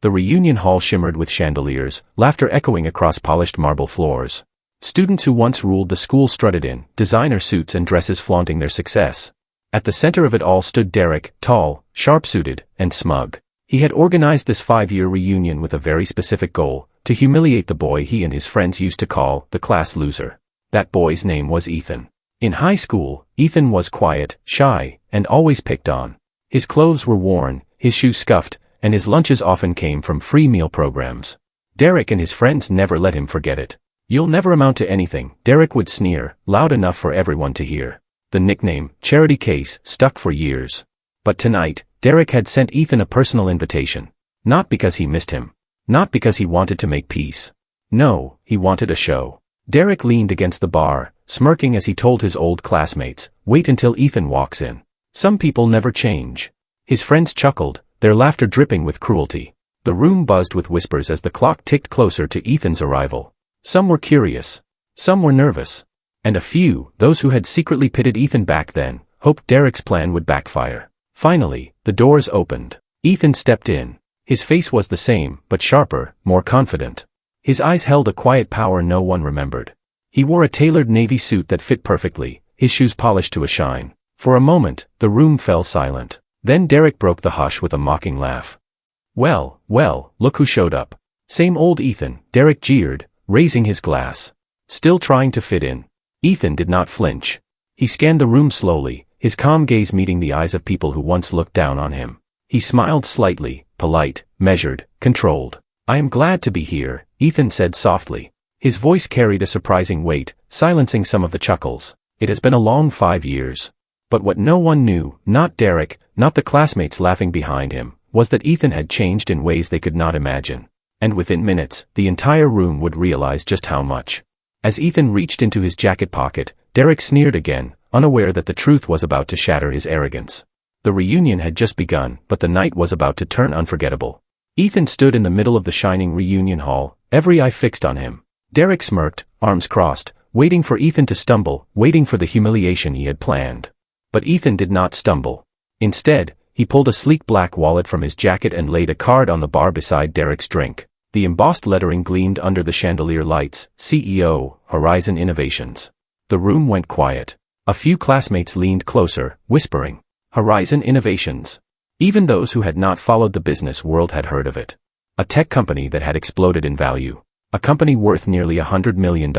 The reunion hall shimmered with chandeliers, laughter echoing across polished marble floors. Students who once ruled the school strutted in, designer suits and dresses flaunting their success. At the center of it all stood Derek, tall, sharp-suited, and smug. He had organized this 5-year reunion with a very specific goal: to humiliate the boy he and his friends used to call the class loser. That boy's name was Ethan. In high school, Ethan was quiet, shy, and always picked on. His clothes were worn, his shoes scuffed, and his lunches often came from free meal programs. Derek and his friends never let him forget it. "You'll never amount to anything," Derek would sneer, loud enough for everyone to hear. The nickname, Charity Case, stuck for years. But tonight, Derek had sent Ethan a personal invitation. Not because he missed him. Not because he wanted to make peace. No, he wanted a show. Derek leaned against the bar, smirking as he told his old classmates, "Wait until Ethan walks in. Some people never change." His friends chuckled, their laughter dripping with cruelty. The room buzzed with whispers as the clock ticked closer to Ethan's arrival. Some were curious. Some were nervous. And a few, those who had secretly pitted Ethan back then, hoped Derek's plan would backfire. Finally, the doors opened. Ethan stepped in. His face was the same, but sharper, more confident. His eyes held a quiet power no one remembered. He wore a tailored navy suit that fit perfectly, his shoes polished to a shine. For a moment, the room fell silent. Then Derek broke the hush with a mocking laugh. Well, look who showed up." "Same old Ethan," Derek jeered, raising his glass. Still trying to fit in. Ethan did not flinch. He scanned the room slowly, his calm gaze meeting the eyes of people who once looked down on him. He smiled slightly, polite, measured, controlled. "I am glad to be here," Ethan said softly. His voice carried a surprising weight, silencing some of the chuckles. It has been a long 5 years. But what no one knew, not Derek, not the classmates laughing behind him, was that Ethan had changed in ways they could not imagine. And within minutes, the entire room would realize just how much. As Ethan reached into his jacket pocket, Derek sneered again, unaware that the truth was about to shatter his arrogance. The reunion had just begun, but the night was about to turn unforgettable. Ethan stood in the middle of the shining reunion hall, every eye fixed on him. Derek smirked, arms crossed, waiting for Ethan to stumble, waiting for the humiliation he had planned. But Ethan did not stumble. Instead, he pulled a sleek black wallet from his jacket and laid a card on the bar beside Derek's drink. The embossed lettering gleamed under the chandelier lights: CEO, Horizon Innovations. The room went quiet. A few classmates leaned closer, whispering, "Horizon Innovations." Even those who had not followed the business world had heard of it. A tech company that had exploded in value. A company worth nearly $100 million.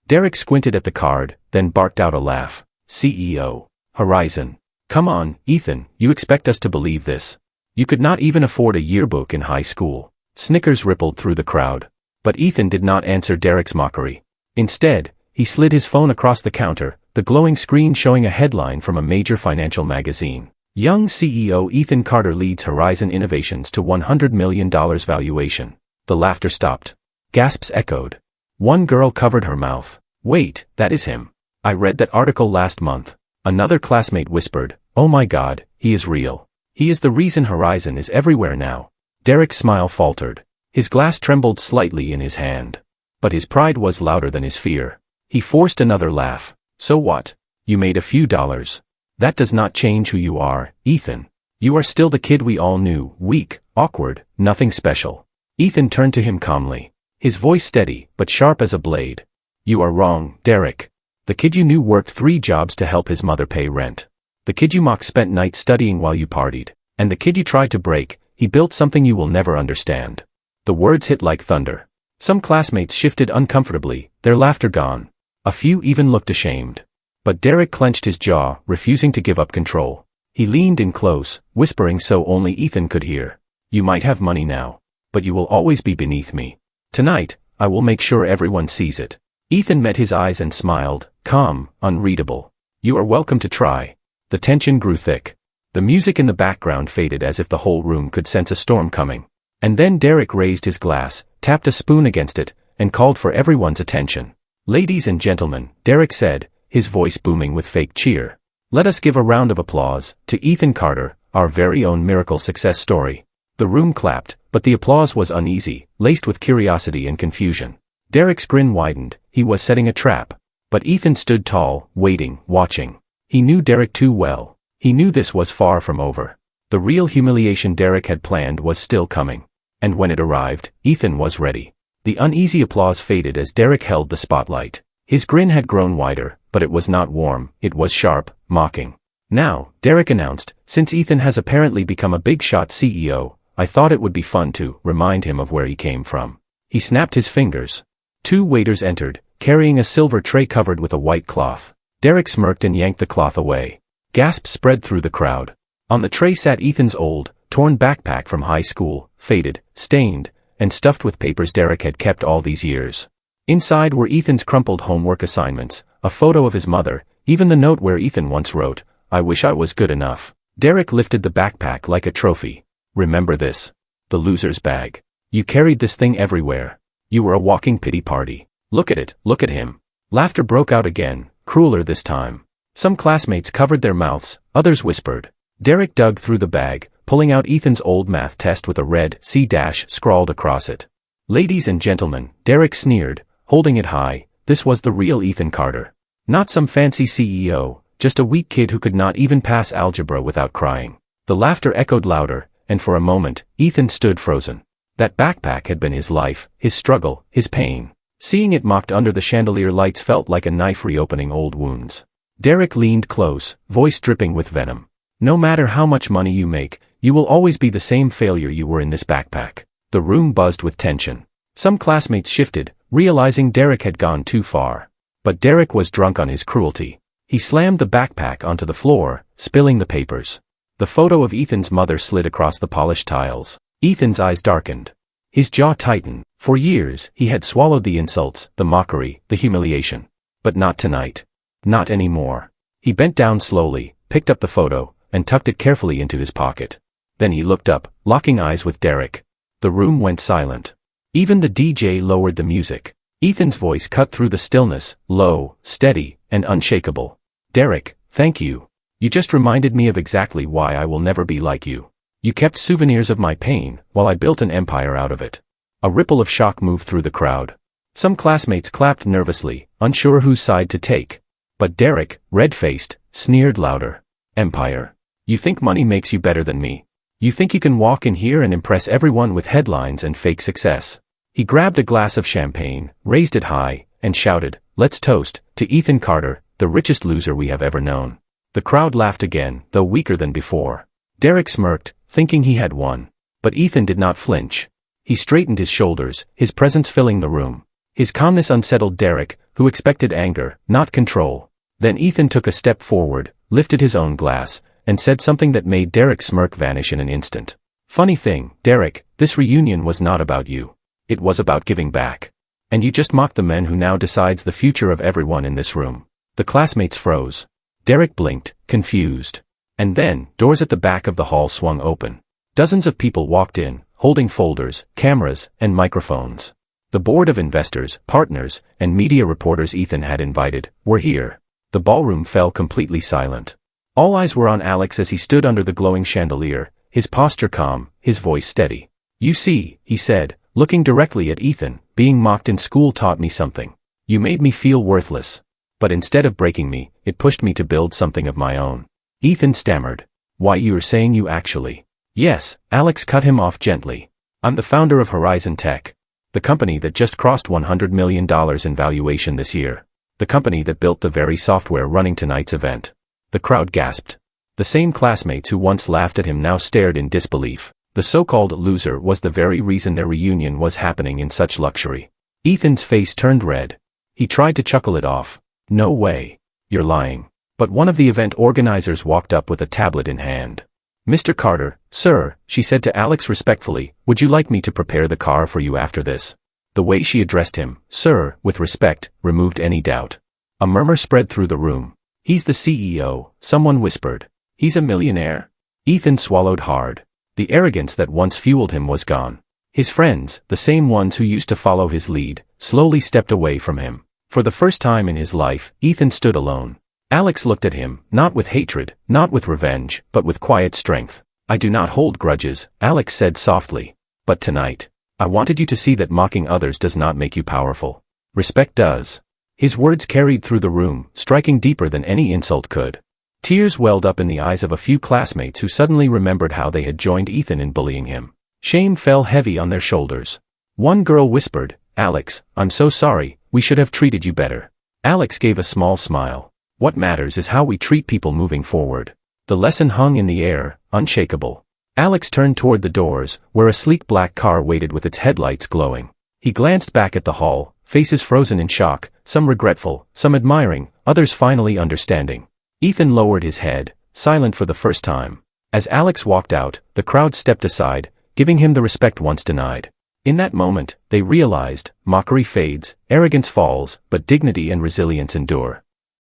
Derek squinted at the card, then barked out a laugh. "CEO. Horizon. Come on, Ethan, you expect us to believe this? You could not even afford a yearbook in high school." Snickers rippled through the crowd. But Ethan did not answer Derek's mockery. Instead, he slid his phone across the counter, the glowing screen showing a headline from a major financial magazine. "Young CEO Ethan Carter leads Horizon Innovations to $100 million valuation." The laughter stopped. Gasps echoed. One girl covered her mouth. "Wait, that is him. I read that article last month." Another classmate whispered, "Oh my God, he is real. He is the reason Horizon is everywhere now." Derek's smile faltered. His glass trembled slightly in his hand. But his pride was louder than his fear. He forced another laugh. "So what? You made a few dollars. That does not change who you are, Ethan. You are still the kid we all knew, weak, awkward, nothing special." Ethan turned to him calmly. His voice steady, but sharp as a blade. "You are wrong, Derek. The kid you knew worked 3 jobs to help his mother pay rent. The kid you mocked spent nights studying while you partied. And the kid you tried to break, he built something you will never understand." The words hit like thunder. Some classmates shifted uncomfortably, their laughter gone. A few even looked ashamed. But Derek clenched his jaw, refusing to give up control. He leaned in close, whispering so only Ethan could hear. "You might have money now, but you will always be beneath me. Tonight, I will make sure everyone sees it." Ethan met his eyes and smiled, calm, unreadable. "You are welcome to try." The tension grew thick. The music in the background faded as if the whole room could sense a storm coming. And then Derek raised his glass, tapped a spoon against it, and called for everyone's attention. "Ladies and gentlemen," Derek said, his voice booming with fake cheer. "Let us give a round of applause to Ethan Carter, our very own miracle success story." The room clapped, but the applause was uneasy, laced with curiosity and confusion. Derek's grin widened. He was setting a trap. But Ethan stood tall, waiting, watching. He knew Derek too well. He knew this was far from over. The real humiliation Derek had planned was still coming. And when it arrived, Ethan was ready. The uneasy applause faded as Derek held the spotlight. His grin had grown wider, but it was not warm, it was sharp, mocking. "Now," Derek announced, "since Ethan has apparently become a big-shot CEO, I thought it would be fun to remind him of where he came from." He snapped his fingers. 2 waiters entered, carrying a silver tray covered with a white cloth. Derek smirked and yanked the cloth away. Gasps spread through the crowd. On the tray sat Ethan's old, torn backpack from high school, faded, stained, and stuffed with papers Derek had kept all these years. Inside were Ethan's crumpled homework assignments, a photo of his mother, even the note where Ethan once wrote, "I wish I was good enough." Derek lifted the backpack like a trophy. "Remember this. The loser's bag. You carried this thing everywhere. You were a walking pity party. Look at it, look at him." Laughter broke out again, crueler this time. Some classmates covered their mouths, others whispered. Derek dug through the bag, pulling out Ethan's old math test with a red C- scrawled across it. "Ladies and gentlemen," Derek sneered, holding it high, "this was the real Ethan Carter. Not some fancy CEO, just a weak kid who could not even pass algebra without crying." The laughter echoed louder, and for a moment, Ethan stood frozen. That backpack had been his life, his struggle, his pain. Seeing it mocked under the chandelier lights felt like a knife reopening old wounds. Derek leaned close, voice dripping with venom. "No matter how much money you make, you will always be the same failure you were in this backpack." The room buzzed with tension. Some classmates shifted, realizing Derek had gone too far. But Derek was drunk on his cruelty. He slammed the backpack onto the floor, spilling the papers. The photo of Ethan's mother slid across the polished tiles. Ethan's eyes darkened. His jaw tightened. For years, he had swallowed the insults, the mockery, the humiliation. But not tonight. Not anymore. He bent down slowly, picked up the photo, and tucked it carefully into his pocket. Then he looked up, locking eyes with Derek. The room went silent. Even the DJ lowered the music. Ethan's voice cut through the stillness, low, steady, and unshakable. "Derek, thank you. You just reminded me of exactly why I will never be like you. You kept souvenirs of my pain, while I built an empire out of it." A ripple of shock moved through the crowd. Some classmates clapped nervously, unsure whose side to take. But Derek, red-faced, sneered louder. "Empire. You think money makes you better than me? You think you can walk in here and impress everyone with headlines and fake success?" He grabbed a glass of champagne, raised it high, and shouted, "Let's toast to Ethan Carter, the richest loser we have ever known." The crowd laughed again, though weaker than before. Derek smirked, thinking he had won. But Ethan did not flinch. He straightened his shoulders, his presence filling the room. His calmness unsettled Derek, who expected anger, not control. Then Ethan took a step forward, lifted his own glass, and said something that made Derek's smirk vanish in an instant. "Funny thing, Derek, this reunion was not about you. It was about giving back. And you just mocked the man who now decides the future of everyone in this room." The classmates froze. Derek blinked, confused. And then, doors at the back of the hall swung open. Dozens of people walked in, holding folders, cameras, and microphones. The board of investors, partners, and media reporters Ethan had invited were here. The ballroom fell completely silent. All eyes were on Alex as he stood under the glowing chandelier, his posture calm, his voice steady. "You see," he said, looking directly at Ethan, "being mocked in school taught me something. You made me feel worthless. But instead of breaking me, it pushed me to build something of my own." Ethan stammered. "Why, you're saying you actually—" "Yes," Alex cut him off gently. "I'm the founder of Horizon Tech. The company that just crossed $100 million in valuation this year. The company that built the very software running tonight's event." The crowd gasped. The same classmates who once laughed at him now stared in disbelief. The so-called loser was the very reason their reunion was happening in such luxury. Ethan's face turned red. He tried to chuckle it off. "No way. You're lying." But one of the event organizers walked up with a tablet in hand. "Mr. Carter, sir," she said to Alex respectfully, "would you like me to prepare the car for you after this?" The way she addressed him, "sir," with respect, removed any doubt. A murmur spread through the room. "He's the CEO," someone whispered. "He's a millionaire." Ethan swallowed hard. The arrogance that once fueled him was gone. His friends, the same ones who used to follow his lead, slowly stepped away from him. For the first time in his life, Ethan stood alone. Alex looked at him, not with hatred, not with revenge, but with quiet strength. "I do not hold grudges," Alex said softly. "But tonight, I wanted you to see that mocking others does not make you powerful. Respect does." His words carried through the room, striking deeper than any insult could. Tears welled up in the eyes of a few classmates who suddenly remembered how they had joined Ethan in bullying him. Shame fell heavy on their shoulders. One girl whispered, "Alex, I'm so sorry, we should have treated you better." Alex gave a small smile. What matters is how we treat people moving forward. The lesson hung in the air, unshakable. Alex turned toward the doors, where a sleek black car waited with its headlights glowing. He glanced back at the hall, faces frozen in shock, some regretful, some admiring, others finally understanding. Ethan lowered his head, silent for the first time. As Alex walked out, the crowd stepped aside, giving him the respect once denied. In that moment, they realized, mockery fades, arrogance falls, but dignity and resilience endure.